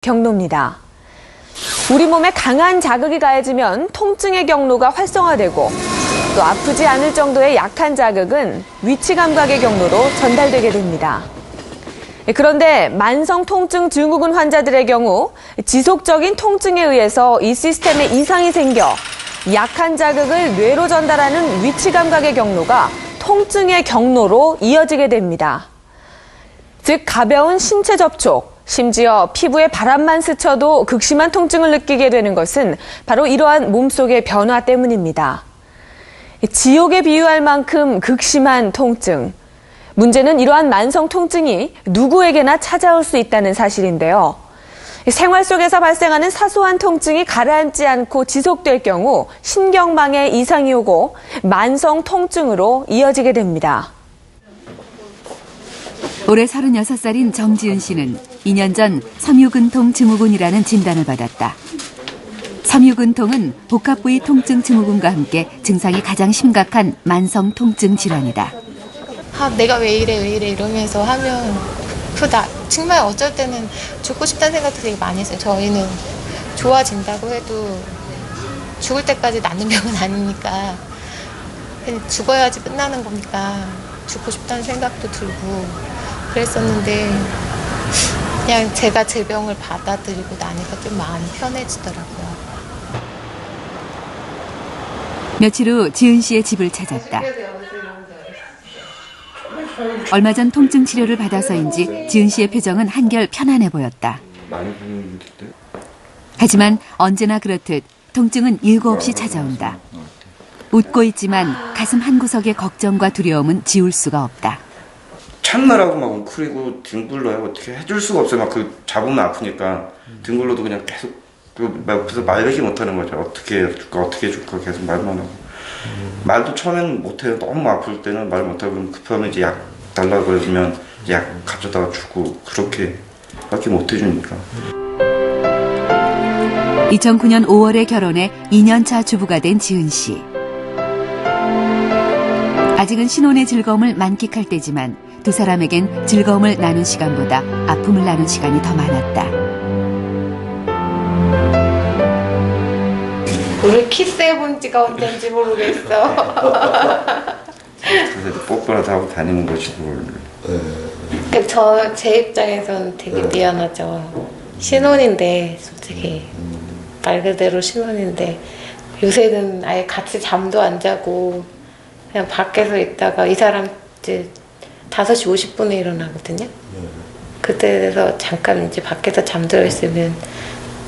경로입니다. 우리 몸에 강한 자극이 가해지면 통증의 경로가 활성화되고 또 아프지 않을 정도의 약한 자극은 위치 감각의 경로로 전달되게 됩니다. 그런데 만성 통증 증후군 환자들의 경우 지속적인 통증에 의해서 이 시스템에 이상이 생겨 약한 자극을 뇌로 전달하는 위치 감각의 경로가 통증의 경로로 이어지게 됩니다. 즉 가벼운 신체 접촉, 심지어 피부에 바람만 스쳐도 극심한 통증을 느끼게 되는 것은 바로 이러한 몸속의 변화 때문입니다. 지옥에 비유할 만큼 극심한 통증. 문제는 이러한 만성 통증이 누구에게나 찾아올 수 있다는 사실인데요. 생활 속에서 발생하는 사소한 통증이 가라앉지 않고 지속될 경우 신경망에 이상이 오고 만성 통증으로 이어지게 됩니다. 올해 36살인 정지은 씨는 2년 전 섬유근통 증후군이라는 진단을 받았다. 섬유근통은 복합부위 통증 증후군과 함께 증상이 가장 심각한 만성 통증 질환이다. 내가 왜 이래 이러면서 하면 정말 어쩔 때는 죽고 싶다는 생각도 되게 많이 했어요. 저희는 좋아진다고 해도 죽을 때까지 낫는 병은 아니니까 그냥 죽어야지 끝나는 거니까 죽고 싶다는 생각도 들고 그랬었는데 그냥 제가 제 병을 받아들이고 나니까 좀 마음이 편해지더라고요. 며칠 후 지은 씨의 집을 찾았다. 얼마 전 통증 치료를 받아서인지 지은 씨의 표정은 한결 편안해 보였다. 하지만 언제나 그렇듯 통증은 일고 없이 찾아온다. 웃고 있지만 가슴 한구석의 걱정과 두려움은 지울 수가 없다. 참느라고 막 웅크리고 등 굴러요. 어떻게 해줄 수가 없어요. 막 잡으면 아프니까 등 굴러도 그냥 계속 그래서 말리지 못하는 거죠. 어떻게 해줄까 계속 말만 하고. 말도 처음에는 못해요. 너무 아플 때는 말 못하고 그럼 급하면 이제 약 달라고 그러면 약 가져다가 주고 그렇게 밖에 못 해주니까. 2009년 5월에 결혼해 2년차 주부가 된 지은 씨. 아직은 신혼의 즐거움을 만끽할 때지만 두 사람에겐 즐거움을 나눈 시간보다 아픔을 나눈 시간이 더 많았다. 우리 키스해본 지가 언젠지 모르겠어. 그래서 뽀뽀라도 하고 다니는 거지 뭘. 제 입장에서는 되게 미안하죠. 신혼인데 솔직히 말 그대로 신혼인데 요새는 아예 같이 잠도 안 자고 그냥 밖에서 있다가 이 사람 이제 5시 50분에 일어나거든요. 그때에서 잠깐 이제 밖에서 잠들어 있으면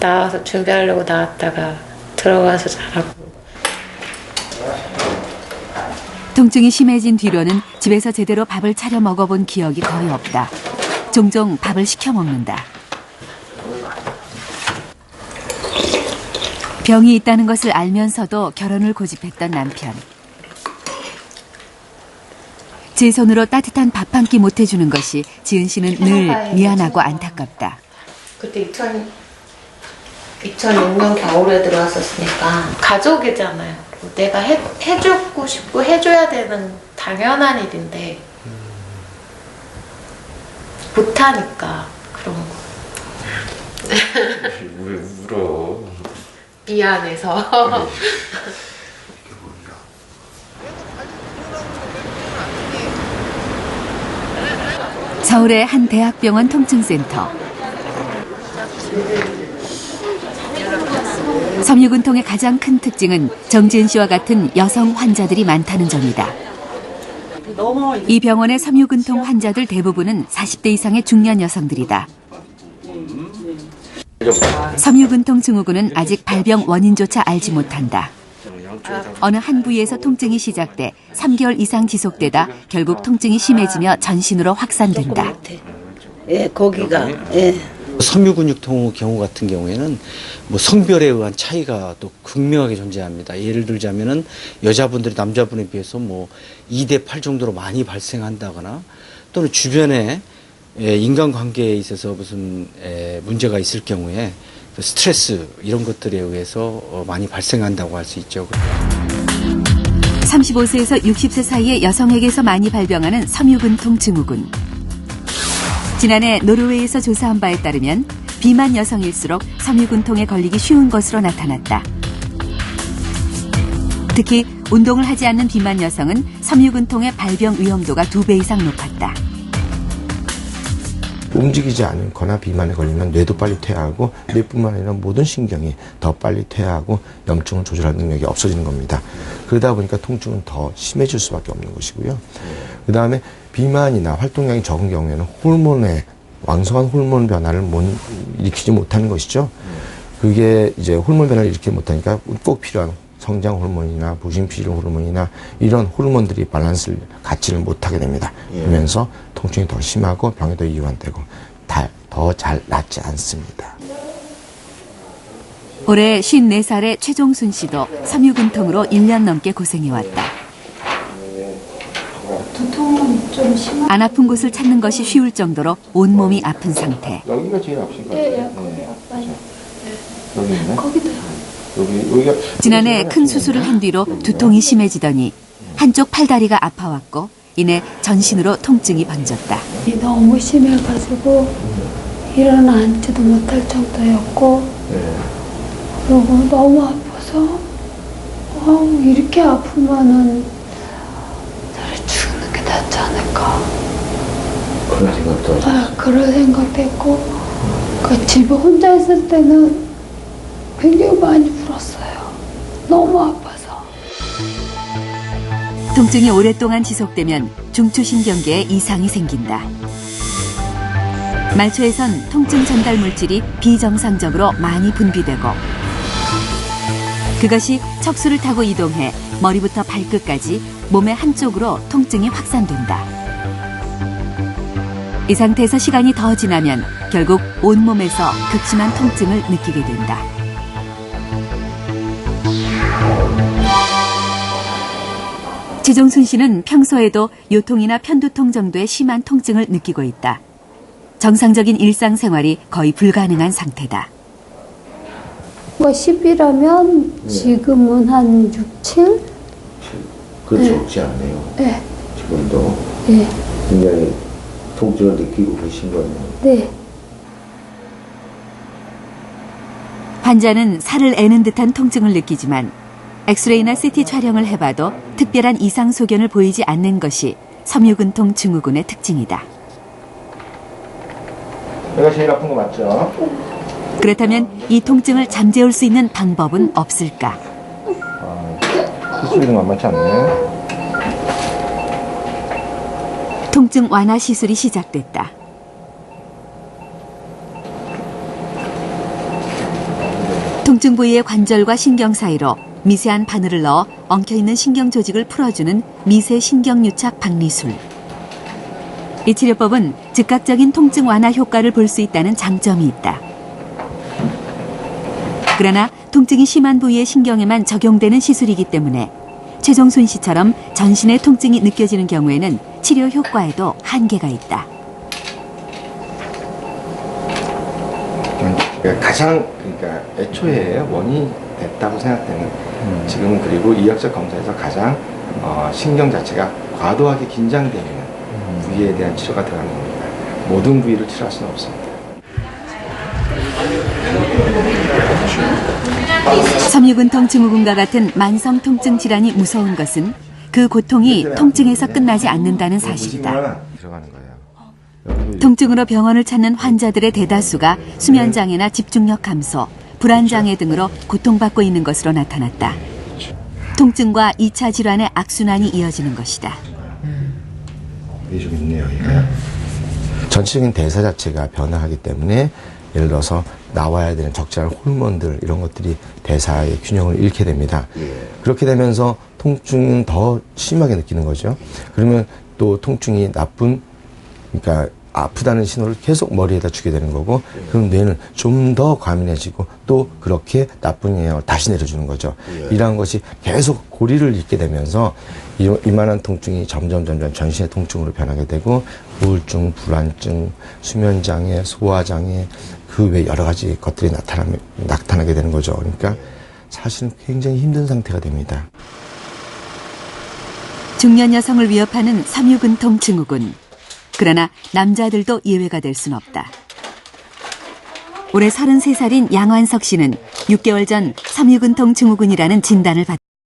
나와서 준비하려고 나왔다가 들어가서 자라고. 통증이 심해진 뒤로는 집에서 제대로 밥을 차려 먹어본 기억이 거의 없다. 종종 밥을 시켜 먹는다. 병이 있다는 것을 알면서도 결혼을 고집했던 남편. 제 손으로 따뜻한 밥 한 끼 못 해주는 것이 지은 씨는 늘 미안하고 안타깝다. 그때 2006년 겨울에 들어왔었으니까 가족이잖아요. 내가 해주고 싶고 해줘야 되는 당연한 일인데 못하니까 그런 거. 왜 울어? 미안해서. 서울의 한 대학병원 통증센터. 섬유근통의 가장 큰 특징은 정지은 씨와 같은 여성 환자들이 많다는 점이다. 이 병원의 섬유근통 환자들 대부분은 40대 이상의 중년 여성들이다. 섬유근통 증후군은 아직 발병 원인조차 알지 못한다. 어느 한 부위에서 통증이 시작돼 3개월 이상 지속되다 결국 통증이 심해지며 전신으로 확산된다. 거기가. 섬유근육통 경우 같은 경우에는 성별에 의한 차이가 또 극명하게 존재합니다. 예를 들자면은 여자분들이 남자분에 비해서 2대 8 정도로 많이 발생한다거나 또는 주변에 인간관계에 있어서 무슨 문제가 있을 경우에 스트레스 이런 것들에 의해서 많이 발생한다고 할 수 있죠. 35세에서 60세 사이의 여성에게서 많이 발병하는 섬유근통 증후군. 지난해 노르웨이에서 조사한 바에 따르면 비만 여성일수록 섬유근통에 걸리기 쉬운 것으로 나타났다. 특히 운동을 하지 않는 비만 여성은 섬유근통의 발병 위험도가 2배 이상 높았다. 움직이지 않거나 비만에 걸리면 뇌도 빨리 퇴화하고 뇌뿐만 아니라 모든 신경이 더 빨리 퇴화하고 염증을 조절할 능력이 없어지는 겁니다. 그러다 보니까 통증은 더 심해질 수밖에 없는 것이고요. 그 다음에 비만이나 활동량이 적은 경우에는 호르몬의 왕성한 호르몬 변화를 일으키지 못하는 것이죠. 그게 이제 호르몬 변화를 일으키지 못하니까 꼭 필요한 성장 호르몬이나 부신피질 호르몬이나 이런 호르몬들이 밸런스를 갖지를 못하게 됩니다. 그러면서 통증이 더 심하고 병이 더 이완되고 더 잘 낫지 않습니다. 올해 54살의 최종순 씨도 섬유근통으로 1년 넘게 고생해왔다. 두통은 좀 심한. 안 아픈 곳을 찾는 것이 쉬울 정도로 온몸이 아픈 상태. 여기가 제일 아프신 것 예, 같아요. 거기 아파요. 여기 있네. 거기도요. 여기가 지난해 큰 수술을 한 뒤로 두통이 심해지더니 한쪽 팔다리가 아파왔고 이내 전신으로 통증이 번졌다. 너무 심해가지고 일어나 앉지도 못할 정도였고 그리고 너무 아파서 이렇게 아프면은 차라리 죽는 게 낫지 않을까. 그런 생각도 하죠. 그런 생각도 했고 그 집에 혼자 있을 때는 굉장히 많이 울었어요. 너무 아파서. 통증이 오랫동안 지속되면 중추신경계에 이상이 생긴다. 말초에선 통증 전달 물질이 비정상적으로 많이 분비되고 그것이 척수를 타고 이동해 머리부터 발끝까지 몸의 한쪽으로 통증이 확산된다. 이 상태에서 시간이 더 지나면 결국 온몸에서 극심한 통증을 느끼게 된다. 최종순 씨는 평소에도 요통이나 편두통 정도의 심한 통증을 느끼고 있다. 정상적인 일상생활이 거의 불가능한 상태다. 10이라면 지금은 한 6, 7? 그렇죠. 적지 않네요. 네. 지금도 네. 굉장히 통증을 느끼고 계신 거네요. 네. 환자는 살을 애는 듯한 통증을 느끼지만 엑스레이나 CT 촬영을 해봐도 특별한 이상 소견을 보이지 않는 것이 섬유근통 증후군의 특징이다. 내가 제일 아픈 거 맞죠? 그렇다면 이 통증을 잠재울 수 있는 방법은 없을까? 수술이 만만치 않네. 통증 완화 시술이 시작됐다. 통증 부위의 관절과 신경 사이로 미세한 바늘을 넣어 엉켜있는 신경 조직을 풀어주는 미세 신경유착 박리술. 이 치료법은 즉각적인 통증 완화 효과를 볼 수 있다는 장점이 있다. 그러나 통증이 심한 부위의 신경에만 적용되는 시술이기 때문에 최종순 씨처럼 전신의 통증이 느껴지는 경우에는 치료 효과에도 한계가 있다. 가장 애초에 원인이 됐다고 생각되는 지금 그리고 이학적 검사에서 가장 신경 자체가 과도하게 긴장되어 있는 부위에 대한 치료가 들어가는 겁니다. 모든 부위를 치료할 수는 없습니다. 섬유근통 증후군과 같은 만성 통증 질환이 무서운 것은 그 고통이 통증에서 끝나지 않는다는 사실이다. 들어가는 거예요. 통증으로 병원을 찾는 환자들의 대다수가 수면장애나 집중력 감소, 불안장애 등으로 고통받고 있는 것으로 나타났다. 통증과 2차 질환의 악순환이 이어지는 것이다. 이게 좀 있네요, 이거요. 전체적인 대사 자체가 변화하기 때문에 예를 들어서 나와야 되는 적절한 호르몬들 이런 것들이 대사의 균형을 잃게 됩니다. 그렇게 되면서 통증은 더 심하게 느끼는 거죠. 그러면 또 통증이 그러니까 아프다는 신호를 계속 머리에다 주게 되는 거고 그럼 뇌는 좀 더 과민해지고 또 그렇게 나쁜 영향을 다시 내려주는 거죠. 이러한 것이 계속 고리를 잇게 되면서 이만한 통증이 점점 전신의 통증으로 변하게 되고 우울증, 불안증, 수면장애, 소화장애 그 외 여러 가지 것들이 나타나게 되는 거죠. 그러니까 사실은 굉장히 힘든 상태가 됩니다. 중년 여성을 위협하는 섬유근통 증후군. 그러나 남자들도 예외가 될 순 없다. 올해 33살인 양환석 씨는 6개월 전 섬유근통 증후군이라는 진단을 받았습니다.